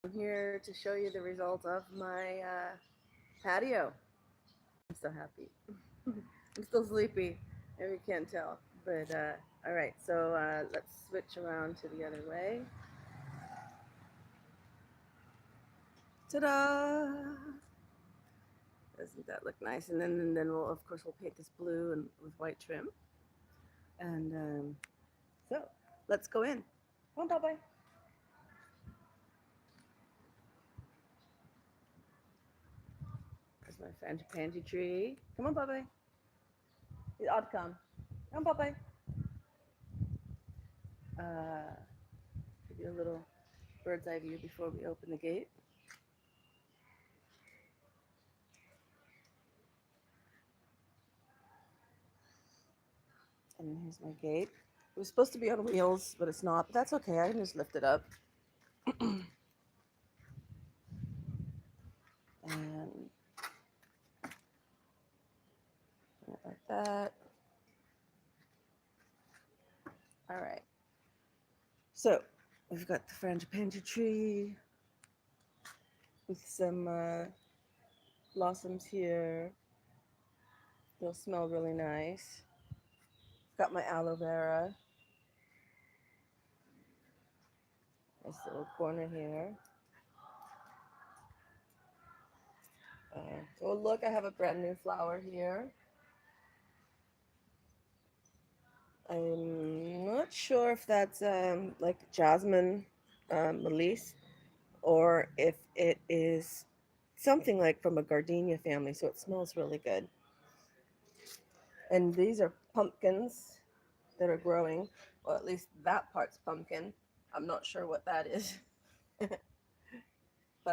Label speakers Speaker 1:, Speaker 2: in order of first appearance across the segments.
Speaker 1: I'm here to show you the result of my patio. I'm so happy. I'm still sleepy, if you can't tell. But all right, so let's switch around to the other way. Ta-da! Doesn't that look nice? And then we'll of course we'll paint this blue and with white trim. And so let's go in. Come on, Bye. There's my pansy tree. Come on, Bye. The odd come. Come on, Bye. Uh, give you a little bird's eye view before we open the gate. And here's my gate. It was supposed to be on wheels, but it's not. But that's okay. I can just lift it up. And like that. All right. So we've got the frangipani tree with some blossoms here. They'll smell really nice. Got my aloe vera. Nice little corner here. Oh, look, I have a brand new flower here. I'm not sure if that's like jasmine melisse or if it is something like from a gardenia family, so it smells really good. And these are pumpkins that are growing, well, at least that part's pumpkin. I'm not sure what that is, but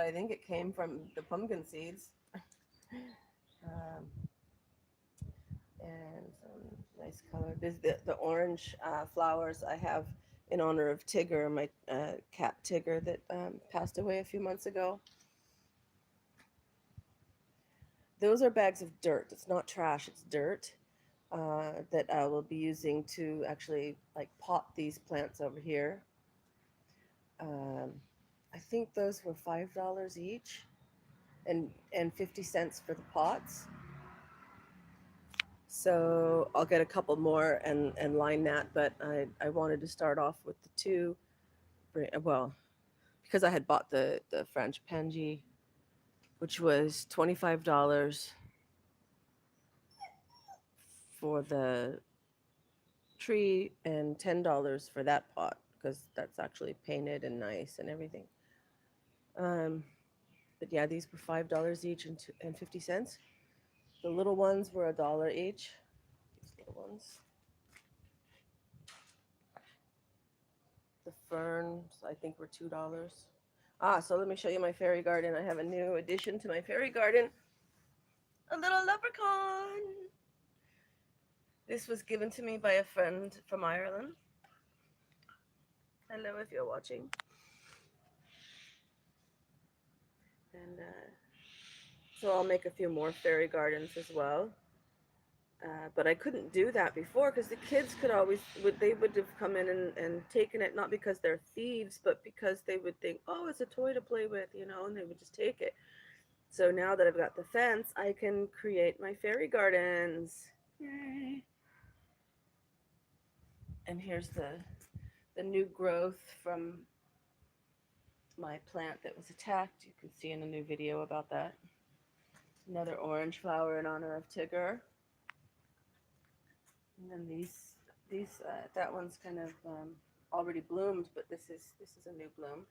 Speaker 1: I think it came from the pumpkin seeds. Um, and some nice color. There's the orange flowers I have in honor of Tigger, my cat Tigger that passed away a few months ago. Those are bags of dirt. It's not trash, it's dirt that I will be using to actually like pot these plants over here. Um, I think those were $5 each and 50 cents for the pots. So I'll get a couple more and line that, but I wanted to start off with the two. Well, because I had bought the French Panji, which was $25 for the tree and $10 for that pot because that's actually painted and nice and everything. Um, but yeah, these were $5 each and 50 cents. The little ones were $1 each. These little ones. The ferns, I think, were $2. Ah, so let me show you my fairy garden. I have a new addition to my fairy garden. A little leprechaun. This was given to me by a friend from Ireland. Hello, if you're watching. And so I'll make a few more fairy gardens as well. But I couldn't do that before because the kids could always they would have come in and taken it, not because they're thieves, but because they would think, oh, it's a toy to play with, and they would just take it. So now that I've got the fence, I can create my fairy gardens. Yay. And here's the new growth from my plant that was attacked. You can see in a new video about that. Another orange flower in honor of Tigger. And then these that one's kind of already bloomed, but this is a new bloom.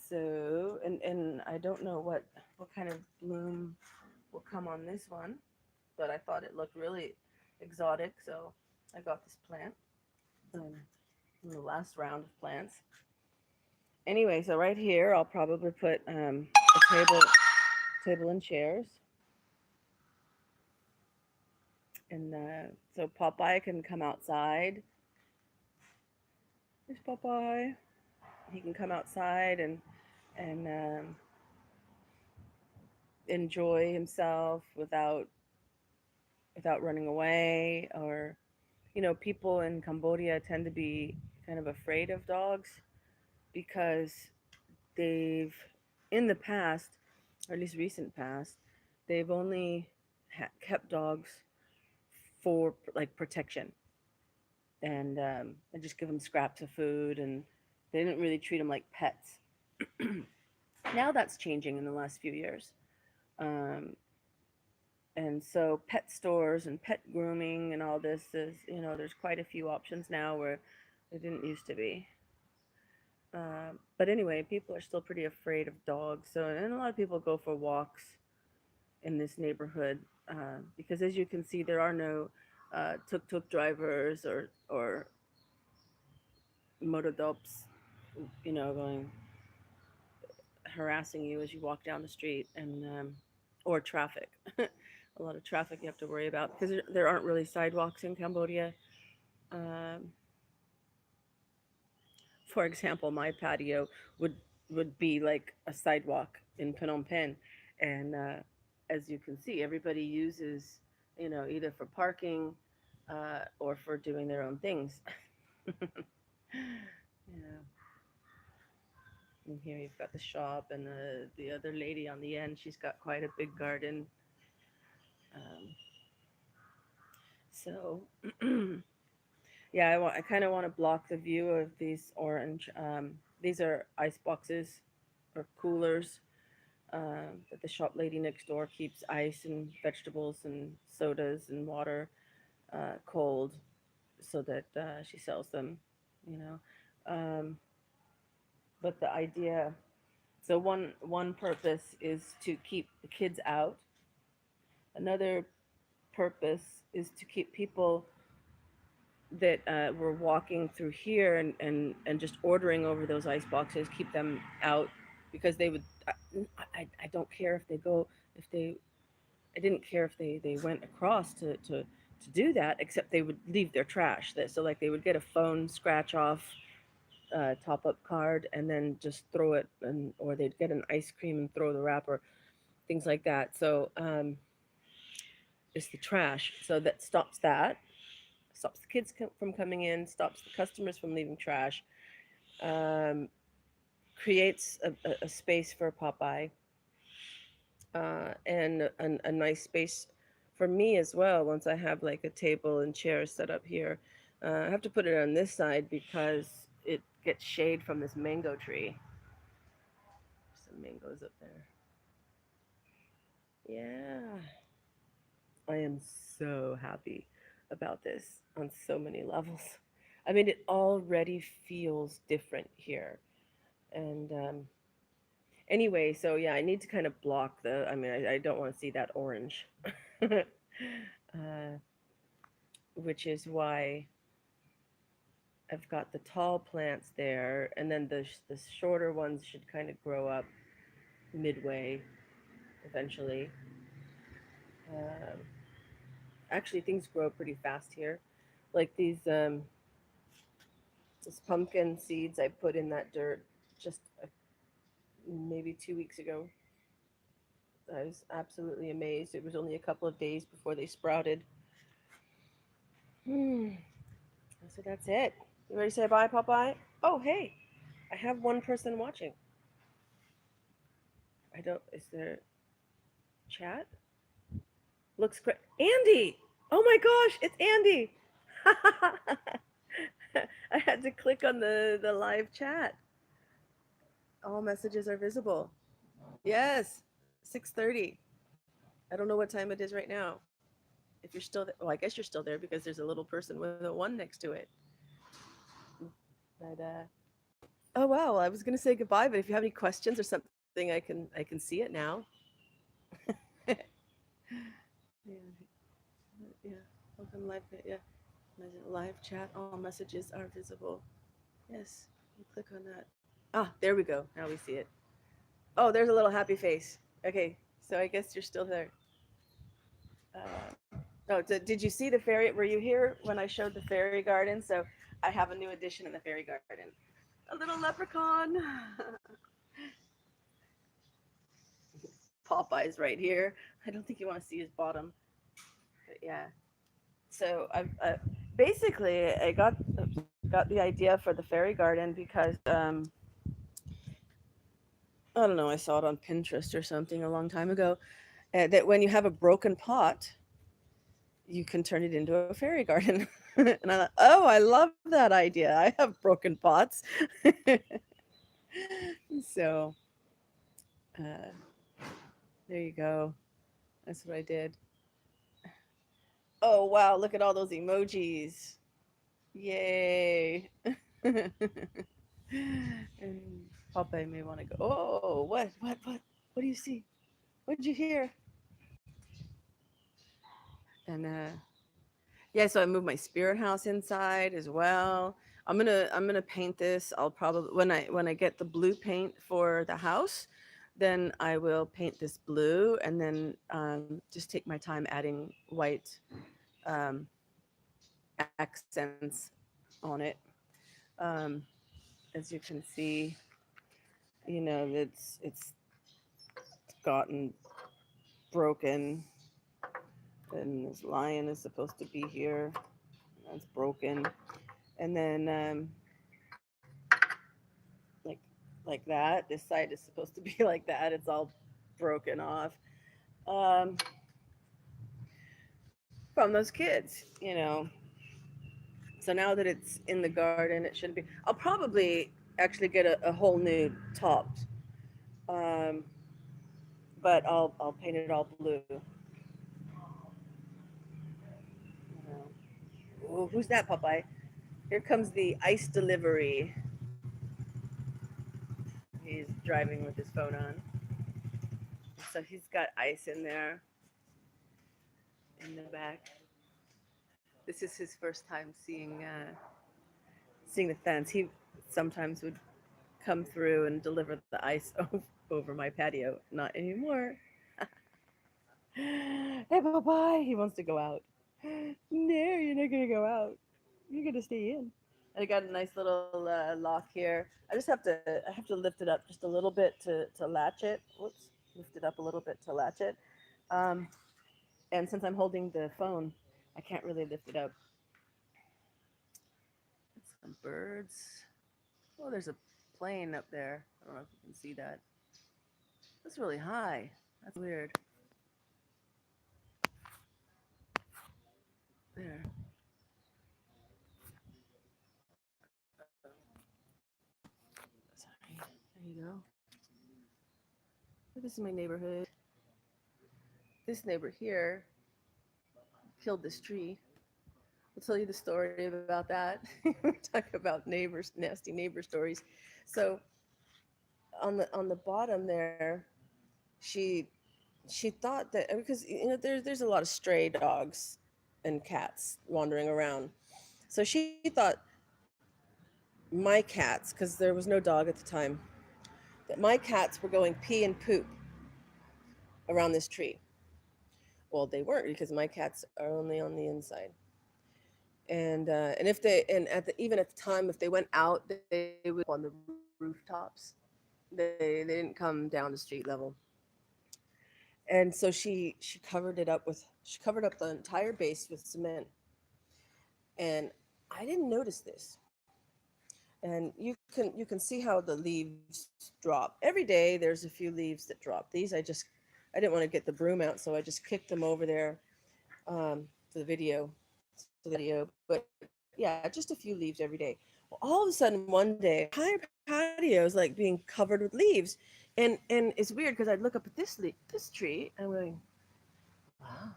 Speaker 1: So and I don't know what kind of bloom will come on this one, but I thought it looked really exotic, so I got this plant in the last round of plants. Anyway, so right here I'll probably put a table and chairs. And so Popeye can come outside. There's Popeye. He can come outside and enjoy himself without running away. Or people in Cambodia tend to be kind of afraid of dogs because they've, in the past, or at least recent past, they've only kept dogs for like protection, and just give them scraps of food, and they didn't really treat them like pets. Now that's changing in the last few years. Um, and so pet stores and pet grooming and all this is, there's quite a few options now where there didn't used to be. But anyway, people are still pretty afraid of dogs. So, and a lot of people go for walks in this neighborhood because, as you can see, there are no tuk-tuk drivers or motodops, going harassing you as you walk down the street, and or traffic. A lot of traffic you have to worry about because there aren't really sidewalks in Cambodia. Um, for example, my patio would would be like a sidewalk in Phnom Penh, and as you can see, everybody uses, either for parking or for doing their own things. Yeah. And here you've got the shop, and the other lady on the end. She's got quite a big garden. Um, so yeah, I kind of want to block the view of these orange. These are ice boxes or coolers that the shop lady next door keeps ice and vegetables and sodas and water cold so that she sells them. You know, um, but the idea. So one purpose is to keep the kids out. Another purpose is to keep people that were walking through here and just ordering over those ice boxes, keep them out because they would. I don't care if they go if they. I didn't care if they went across to do that, except they would leave their trash. So like they would get a phone scratch off top up card and then just throw it, and or they'd get an ice cream and throw the wrapper, things like that. So it's the trash. So that stops the kids from coming in, stops the customers from leaving trash, um, creates a space for Popeye, and a nice space for me as well. Once I have like a table and chairs set up here, I have to put it on this side because it gets shade from this mango tree. Some mangoes up there. Yeah, I am so happy about this on so many levels. I mean, it already feels different here. And anyway, so yeah, I need to kind of block the. I mean, I don't want to see that orange, which is why I've got the tall plants there, and then the shorter ones should kind of grow up midway eventually. Um, Actually, things grow pretty fast here. Like this pumpkin seeds I put in that dirt just maybe 2 weeks ago. I was absolutely amazed. It was only a couple of days before they sprouted. Hmm. So that's it. You ready to say bye, Popeye? Oh, hey, I have one person watching. I don't. Is there chat? Looks great. Andy! Oh my gosh, it's Andy! I had to click on the live chat. All messages are visible. Yes, 6:30. I don't know what time it is right now. If you're still there, well, I guess you're still there because there's a little person with a one next to it. But oh wow, well, I was gonna say goodbye, but if you have any questions or something, I can see it now. Yeah, yeah. Welcome live. Yeah, live chat. All messages are visible. Yes, you click on that. Ah, there we go. Now we see it. Oh, there's a little happy face. Okay, so I guess you're still there. Oh, did you see the fairy? Were you here when I showed the fairy garden? So I have a new addition in the fairy garden. A little leprechaun. Popeye's right here. I don't think you want to see his bottom, but yeah. So basically I got. Oops. got the idea for the fairy garden because I don't know, I saw it on Pinterest or something a long time ago, that when you have a broken pot, you can turn it into a fairy garden. And I thought, oh, I love that idea. I have broken pots. So uh, there you go. That's what I did. Oh, wow. Look at all those emojis. Yay. And Popeye may want to go. Oh, what do you see? What did you hear? And yeah, so I moved my spirit house inside as well. I'm gonna paint this. I'll probably when I get the blue paint for the house, then I will paint this blue and then just take my time adding white um, accents on it. Um, as you can see, it's gotten broken, and this lion is supposed to be here. That's broken, and then like like that. This side is supposed to be like that. It's all broken off um, from those kids, you know. So now that it's in the garden, it shouldn't be. I'll probably actually get a whole new top, um, but I'll paint it all blue. You know. Ooh, who's that, Popeye? Here comes the ice delivery. He's driving with his phone on, so he's got ice in there in the back. This is his first time seeing the fence. He sometimes would come through and deliver the ice over my patio. Not anymore. Hey, bye bye. He wants to go out. No, you're not gonna go out. You're gonna stay in. And I got a nice little lock here. I have to lift it up just a little bit to latch it. Whoops, lift it up a little bit to latch it. Um, and since I'm holding the phone, I can't really lift it up. Some birds. Oh, there's a plane up there. I don't know if you can see that. That's really high. That's weird. There. Sorry. There you go. This is my neighborhood. This neighbor here killed this tree. I'll tell you the story about that. We talk about neighbors, nasty neighbor stories. So on the bottom there, she she thought that because there's a lot of stray dogs and cats wandering around. So she thought my cats, because there was no dog at the time, that my cats were going pee and poop around this tree. Well, they weren't because my cats are only on the inside. And if they and at the even at the time if they went out, they would go up on the rooftops. They didn't come down to street level. And so she covered up the entire base with cement. And I didn't notice this. And you can see how the leaves drop every day. There's a few leaves that drop. These I didn't want to get the broom out, so I just kicked them over there for the video. But yeah, just a few leaves every day. Well, all of a sudden one day, entire patio is like being covered with leaves, and it's weird because I'd look up at this tree, and I'm going, wow,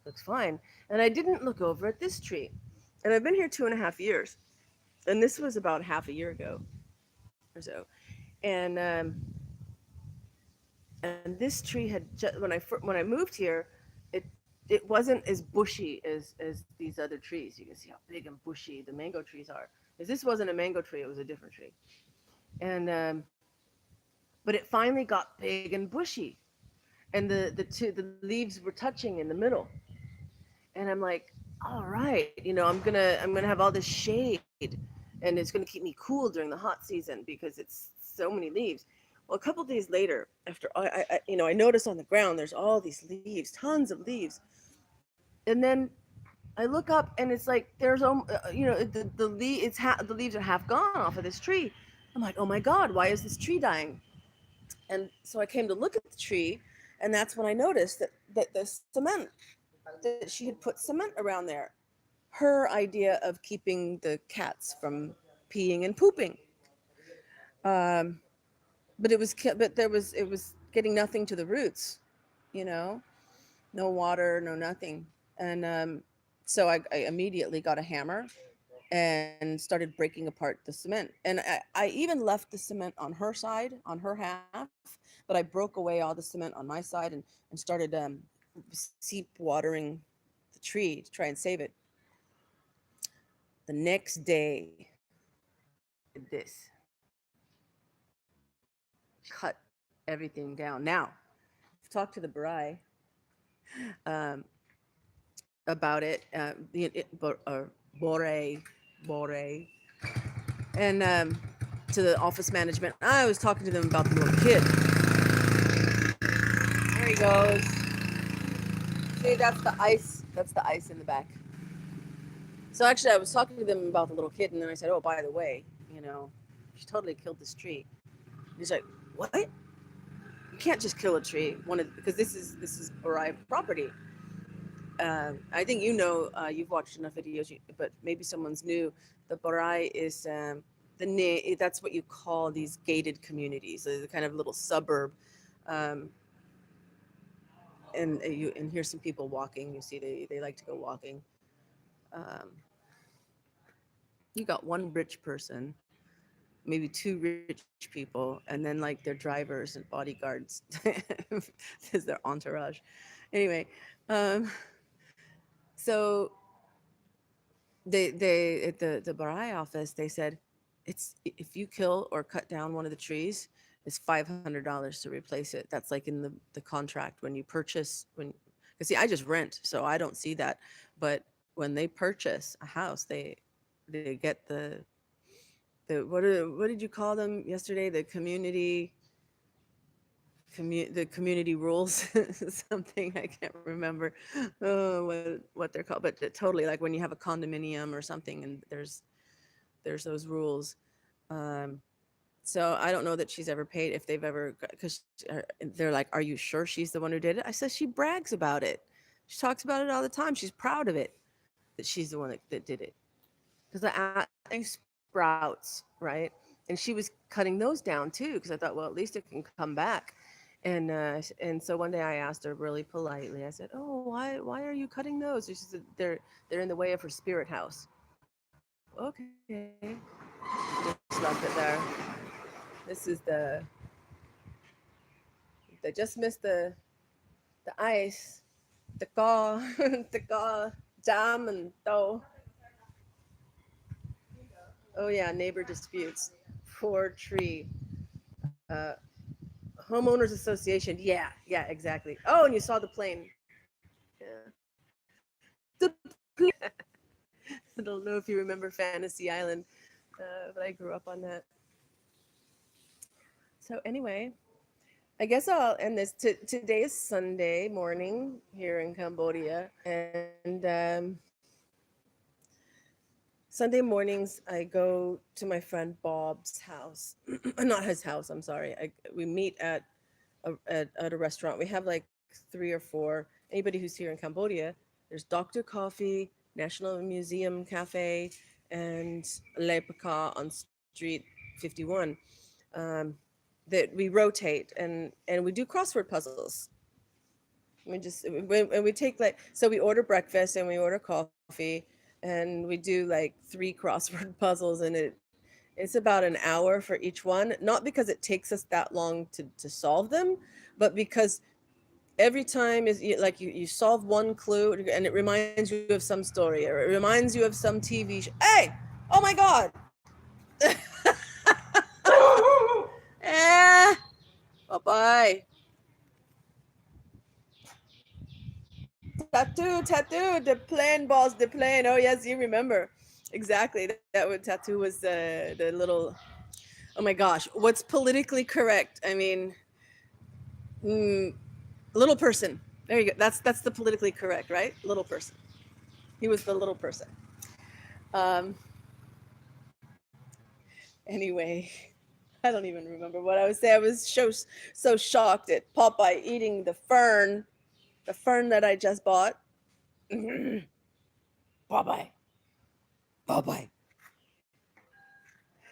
Speaker 1: looks fine, and I didn't look over at this tree, and I've been here 2.5 years, and this was about half a year ago or so, and and this tree had when I moved here, it it wasn't as bushy as these other trees. You can see how big and bushy the mango trees are. Because this wasn't a mango tree; it was a different tree. And but it finally got big and bushy, and the leaves were touching in the middle. And I'm like, all right, I'm gonna have all this shade, and it's gonna keep me cool during the hot season because it's so many leaves. Well, a couple days later, after I notice on the ground there's all these leaves, tons of leaves, and then I look up and it's like there's the leaves are half gone off of this tree. I'm like, oh my god, why is this tree dying? And so I came to look at the tree, and that's when I noticed that the cement, that she had put cement around there. Her idea of keeping the cats from peeing and pooping. Um, but it was getting nothing to the roots, you know, no water, no nothing. And so I immediately got a hammer and started breaking apart the cement. And I even left the cement on her side, on her half, but I broke away all the cement on my side and started seep watering the tree to try and save it. The next day, she did this. She cut everything down. Now, I've talked to the Barai um, about it, Bore, Bore, and to the office management. I was talking to them about the little kid. There he goes. See, that's the ice. That's the ice in the back. So actually, I was talking to them about the little kid, and then I said, "Oh, by the way, you know, she totally killed this tree." He's like, "What? You can't just kill a tree. Because this is Barai property." I think you know, you've watched enough videos, but maybe someone's new. The Barai is that's what you call these gated communities, the kind of little suburb. Um, and here's some people walking. You see, they like to go walking. Um, you got one rich person, maybe two rich people, and then like their drivers and bodyguards as their entourage. Anyway, um, so they at the Barai office they said it's if you kill or cut down one of the trees, it's $500 to replace it. That's like in the contract when you purchase when because see I just rent so I don't see that, but when they purchase a house they get what did you call them yesterday, the community rules something I can't remember what they're called, but totally like when you have a condominium or something and there's those rules. um so I don't know that she's ever paid if they've ever because they're like, are you sure she's the one who did it? I said she brags about it, she talks about it all the time, she's proud of it, that she's the one that did it, because I sprouts, right? And she was cutting those down too, because I thought, well, at least it can come back. And so one day I asked her really politely. I said, "Oh, why are you cutting those?" And she said, "They're in the way of her spirit house." Okay, just left it there. This is the they just missed the ice, the car, the car jam and though. Oh yeah, neighbor disputes. Poor tree. Uh, Homeowners Association. Yeah, exactly. Oh, and you saw the plane. Yeah. The plane. I don't know if you remember Fantasy Island, but I grew up on that. So anyway, I guess I'll end this. Today is Sunday morning here in Cambodia, and Sunday mornings I go to my friend Bob's house. Not his house. I'm sorry. We meet at a restaurant. We have like three or four. Anybody who's here in Cambodia, there's Dr. Coffee, National Museum Cafe, and Le Paca on Street 51. Um, that we rotate and we do crossword puzzles. And we take like so we order breakfast and we order coffee and we do like three crossword puzzles and it's about an hour for each one, not because it takes us that long to solve them, but because every time like you solve one clue and it reminds you of some story or it reminds you of some TV show. Hey, oh my god. Eh, bye-bye. Tattoo, the plane, boss, the plane. Oh yes, you remember. Exactly. That what tattoo was the little. Oh my gosh, what's politically correct? I mean, mm, little person. There you go. That's the politically correct, right? Little person. He was the little person. Um, anyway, I don't even remember what I was saying. I was so shocked at Popeye eating the fern that I just bought. Popeye, Popeye.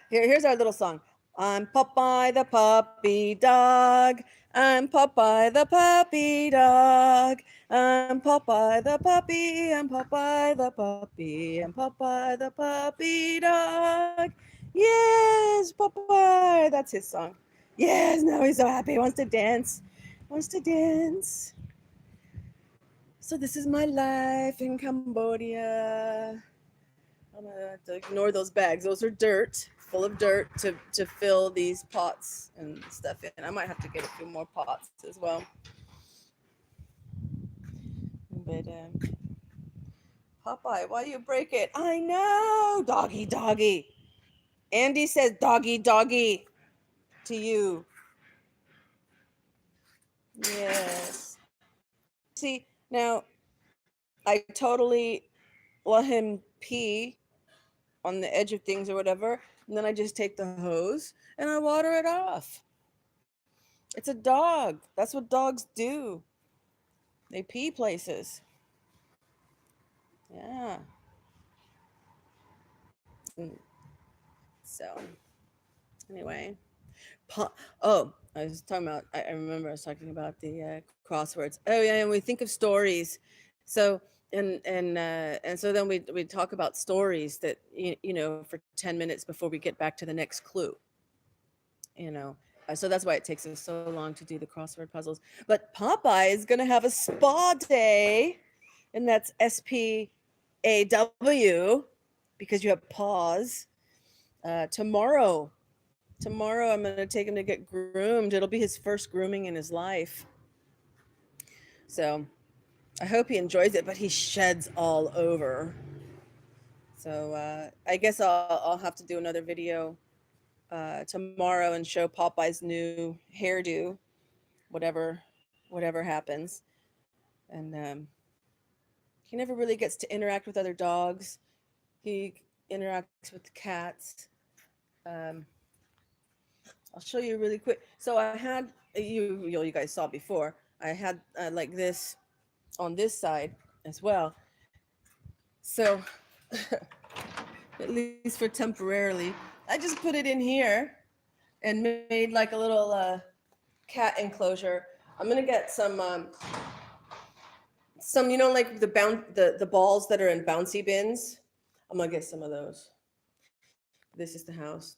Speaker 1: Here's our little song. I'm Popeye the puppy dog. I'm Popeye the puppy dog. I'm Popeye the puppy. I'm Popeye the puppy. I'm Popeye the puppy dog. Yes, Popeye. That's his song. Yes, now he's so happy. He wants to dance. Wants to dance. So this is my life in Cambodia. I'm gonna have to ignore those bags. Those are dirt, full of dirt to fill these pots and stuff in. I might have to get a few more pots as well. But Popeye, why do you break it? I know, doggy, doggy. Andy says doggy, doggy to you. Yes. See, now I totally let him pee on the edge of things or whatever, and then I just take the hose and I water it off. It's a dog. That's what dogs do. They pee places. Yeah. Mm, so anyway, oh, I was talking about. I remember I was talking about the crosswords. Oh yeah, and we think of stories. So and so then we talk about stories that you know for 10 minutes before we get back to the next clue. You know, so that's why it takes us so long to do the crossword puzzles. But Popeye is going to have a spa day, and that's SPAW because you have paws. Tomorrow, I'm going to take him to get groomed. It'll be his first grooming in his life. So I hope he enjoys it, but he sheds all over. So I guess I'll have to do another video tomorrow and show Popeye's new hairdo, whatever happens. And he never really gets to interact with other dogs. He interacts with the cats. Um, I'll show you really quick. So I had you guys saw before. I had like this on this side as well. So at least for temporarily, I just put it in here and made like a little cat enclosure. I'm gonna get some like the balls that are in bouncy bins. I'm gonna get some of those. This is the house.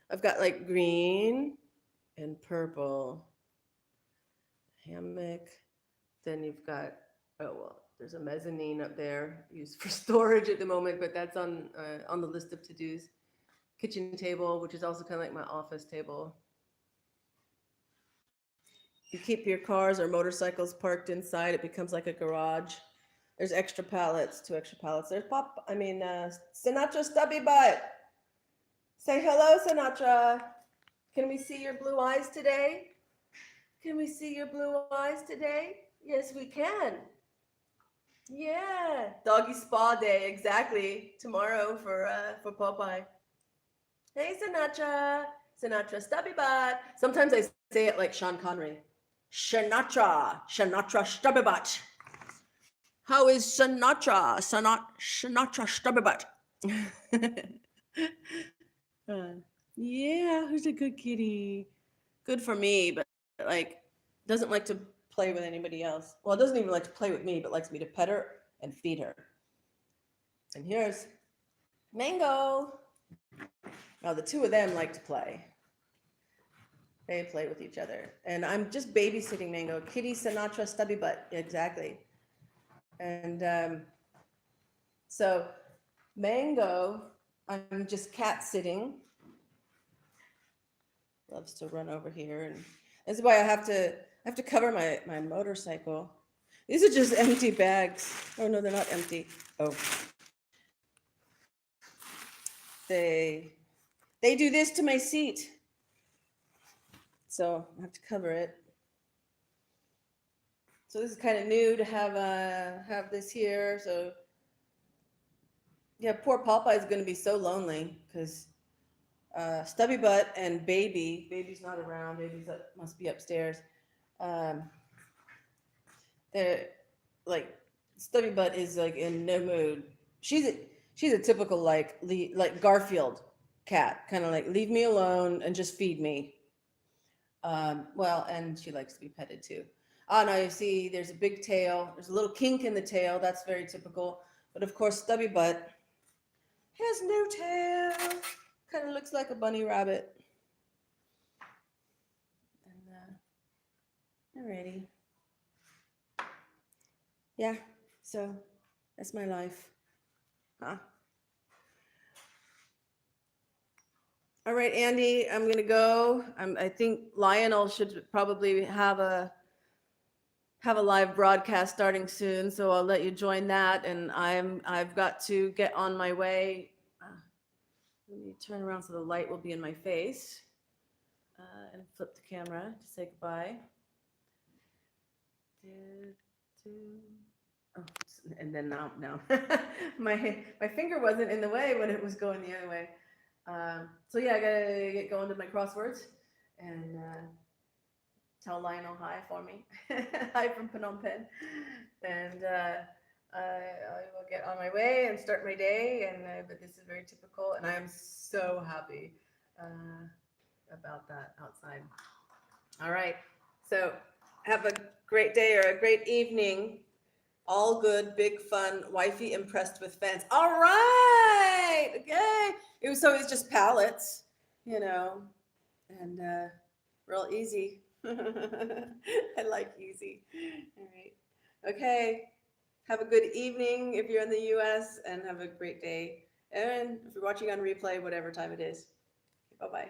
Speaker 1: I've got like green and purple hammock. Then you've got, oh well, there's a mezzanine up there used for storage at the moment, but that's on the list of to dos. Kitchen table, which is also kind of like my office table. You keep your cars or motorcycles parked inside, it becomes like a garage. There's extra pallets, 2 extra pallets. There's Sinatra Stubby Butt. Say hello, Sinatra. Can we see your blue eyes today? Can we see your blue eyes today? Yes, we can. Yeah, doggy spa day, exactly. Tomorrow for Popeye. Hey, Sinatra. Sinatra Stubby Butt. Sometimes I say it like Sean Connery. Sinatra Stubby Butt. How is Sinatra Stubby Butt? Yeah, who's a good kitty? Good for me, but like doesn't like to play with anybody else. Well, it doesn't even like to play with me, but likes me to pet her and feed her. And here's Mango. Now the two of them like to play. They play with each other. And I'm just babysitting Mango. Kitty Sinatra Stubby Butt. Exactly. And so Mango, I'm just cat sitting. Loves to run over here, and this is why I have to cover my motorcycle. These are just empty bags. Oh no, they're not empty. Oh, they do this to my seat, so I have to cover it. So this is kind of new to have this here. So Yeah, poor Popeye is going to be so lonely because Stubby Butt and Baby's not around. Must be upstairs. Um, they're like Stubby Butt is like in no mood. She's a, she's a typical like Garfield cat, kind of like leave me alone and just feed me. Well, and she likes to be petted too. Oh no, you see, there's a big tail. There's a little kink in the tail. That's very typical. But of course, Stubby Butt has no tail. Kind of looks like a bunny rabbit. And alrighty, yeah. So that's my life, huh? All right, Andy, I'm gonna go. I think Lionel should probably have a live broadcast starting soon, so I'll let you join that. And I've got to get on my way. Let me turn around so the light will be in my face, and flip the camera to say goodbye. Oh, and then now my finger wasn't in the way when it was going the other way. So yeah, I gotta get going to my crosswords and tell Lionel hi for me. Hi from Phnom Penh. And I will get on my way and start my day. And but this is very typical, and I am so happy about that outside. All right. So have a great day or a great evening. All good, big fun, wifey impressed with fans. All right. Okay. It's just pallets, you know, and real easy. I like easy. All right. Okay. Have a good evening if you're in the US and have a great day. And if you're watching on replay, whatever time it is. Bye bye.